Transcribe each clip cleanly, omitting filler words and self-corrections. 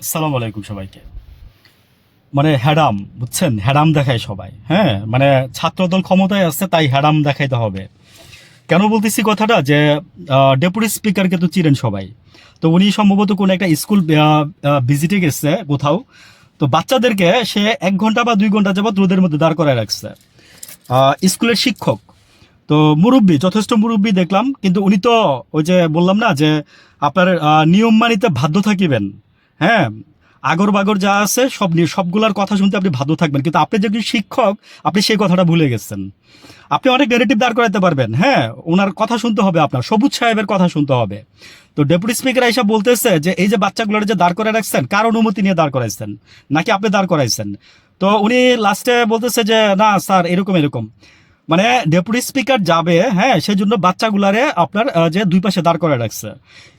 আসসালামু আলাইকুম সবাইকে। মানে হ্যাডাম, বুঝছেন, হ্যাডাম দেখায় সবাই। হ্যাঁ, মানে ছাত্রদল ক্ষমতায় আসছে তাই হ্যাডাম দেখাইতে হবে। কেন বলতেছি কথাটা, যে ডেপুটি স্পিকারকে তো চিনেন সবাই। তো উনি সম্ভবত কোনো একটা স্কুল ভিজিটে গেছে কোথাও। তো বাচ্চাদেরকে সে 1 ঘন্টা বা 2 ঘন্টা যাবত রোদের মধ্যে দাঁড় করায় রাখছে। স্কুলের শিক্ষক, তো মুরব্বী, যথেষ্ট মুরব্বী দেখলাম, কিন্তু উনি তো ওই যে বললাম না যে আপনার নিয়ম মানিতে বাধ্য থাকিবেন। হ্যাঁ, আগর বাগর যা আছে সব নিয়ে সবগুলার কথা শুনতে আপনি বাধ্য থাকবেন, কিন্তু আপনি যে একজন শিক্ষক, আপনি সেই কথাটা ভুলে গেছেন। আপনি অনেক নেগেটিভ দাঁড় করাতে পারবেন, হ্যাঁ, ওনার কথা শুনতে হবে, আপনার সবুজ সাহেবের কথা শুনতে হবে। তো ডেপুটি স্পিকার এসে বলতেছে যে এই যে বাচ্চাগুলোর যে দাঁড় করে রাখছেন, কার অনুমতি নিয়ে দাঁড় করাইছেন, নাকি আপনি দাঁড় করাইছেন? তো উনি লাস্টে বলতেছে যে না স্যার, এরকম এরকম। মানে ডেপুটি স্পিকার যাবে, হ্যাঁ, সেই জন্য বাচ্চাগুলারে আপনার যে দুই পাশে দাঁড় করে রাখছে।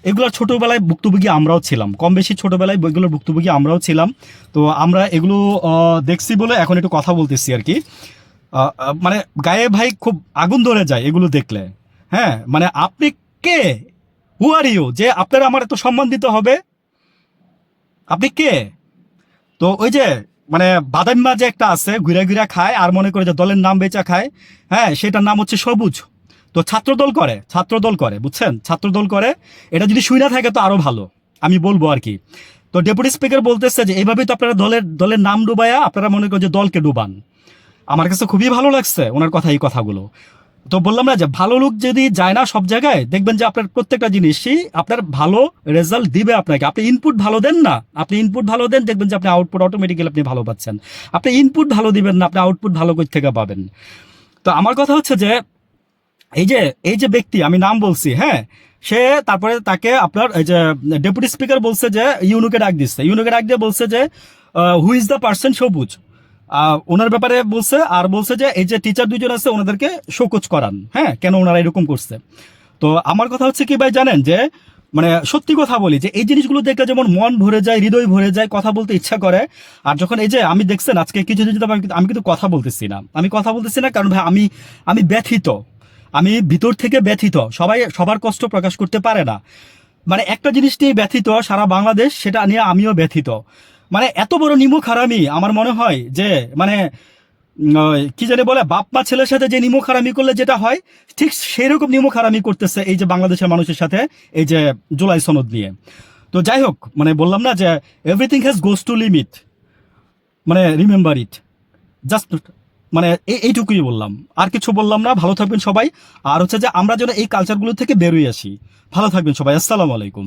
এগুলো ছোটবেলায় ভুক্তভোগী আমরাও ছিলাম, কম বেশি ছোটবেলায় বইগুলোর ভুক্তভোগী আমরাও ছিলাম। তো আমরা এগুলো দেখছি বলে এখন একটু কথা বলতেছি আর কি। মানে গায়ে ভাই খুব আগুন ধরে যায় এগুলো দেখলে। হ্যাঁ, মানে আপনি কে, হু আর ইউ, যে আপনারা আমার এত সম্মান দিতে হবে? আপনি কে? তো ওই যে মানে বাদাম যে একটা আছে, ঘুরে ঘুরে খায় আর মনে করে যে দলের নাম বেচা খায়। হ্যাঁ, সেটার নাম হচ্ছে সবুজ। তো ছাত্রদল করে, ছাত্রদল করে, বুঝছেন, ছাত্রদল করে। এটা যদি শুই না থাকে তো আরো ভালো, আমি বলবো আর কি। তো ডেপুটি স্পিকার বলতেছে যে এইভাবেই তো আপনারা দলের দলের নাম ডুবাইয়া আপনারা মনে করেন যে দলকে ডুবান। আমার কাছে খুবই ভালো লাগছে ওনার কথা, এই কথাগুলো। তো বললাম না যে ভালো লোক যদি যায় না সব জায়গায়, দেখবেন যে আপনার প্রত্যেকটা জিনিসই আপনার ভালো রেজাল্ট দিবে আপনাকে। আপনি ইনপুট ভালো দেন না, আপনি ইনপুট ভালো দেন, দেখবেন যে আপনি আউটপুট অটোমেটিক্যালি আপনি ভালো পাচ্ছেন। আপনি ইনপুট ভালো দিবেন না, আপনি আউটপুট ভালো কই থেকে পাবেন? তো আমার কথা হচ্ছে যে এই যে এই যে ব্যক্তি, আমি নাম বলছি, হ্যাঁ, সে তারপরে তাকে আপনার এই যে ডেপুটি স্পিকার বলছে যে ইউনুকে ডাক দিচ্ছে, ইউনুকে ডাক দিয়ে বলছে যে হু ইজ দ্য পার্সন সবুজ, ওনার ব্যাপারে বলছে, আর বলছে যে এই যে টিচার দুজন আছে ওনাদেরকে শোকজ করান, হ্যাঁ, কেন ওনারা এরকম করছে। তো আমার কথা হচ্ছে কি ভাই জানেন, যে মানে সত্যি কথা বলি যে এই জিনিসগুলো দেখলে যেমন মন ভরে যায়, হৃদয় ভরে যায়, কথা বলতে ইচ্ছা করে। আর যখন এই যে আমি দেখছেন আজকে কিছুদিন যাবত আমি কিন্তু কথা বলতেছি না, আমি কথা বলতেছি না, কারণ ভাই আমি আমি ব্যথিত, আমি ভিতর থেকে ব্যথিত। সবাই সবার কষ্ট প্রকাশ করতে পারে না। মানে একটা জিনিস নিয়ে ব্যথিত সারা বাংলাদেশ, সেটা নিয়ে আমিও ব্যথিত। মানে এত বড় নিমক হারামি, আমার মনে হয় যে মানে কি জানি বলে, বাপ মা ছেলের সাথে যে নিমক হারামি করলে যেটা হয়, ঠিক সেরকম নিমক হারামি করতেছে এই যে বাংলাদেশের মানুষের সাথে, এই যে জুলাই সনদ নিয়ে। তো যাই হোক, মানে বললাম না যে everything has goes to limit, মানে রিমেম্বার ইট, জাস্ট, মানে এইটুকুই বললাম, আর কিছু বললাম না। ভালো থাকবেন সবাই। আর হচ্ছে যে আমরা যেন এই কালচারগুলো থেকে বেরোয় আসি। ভালো থাকবেন সবাই, আসসালামু আলাইকুম।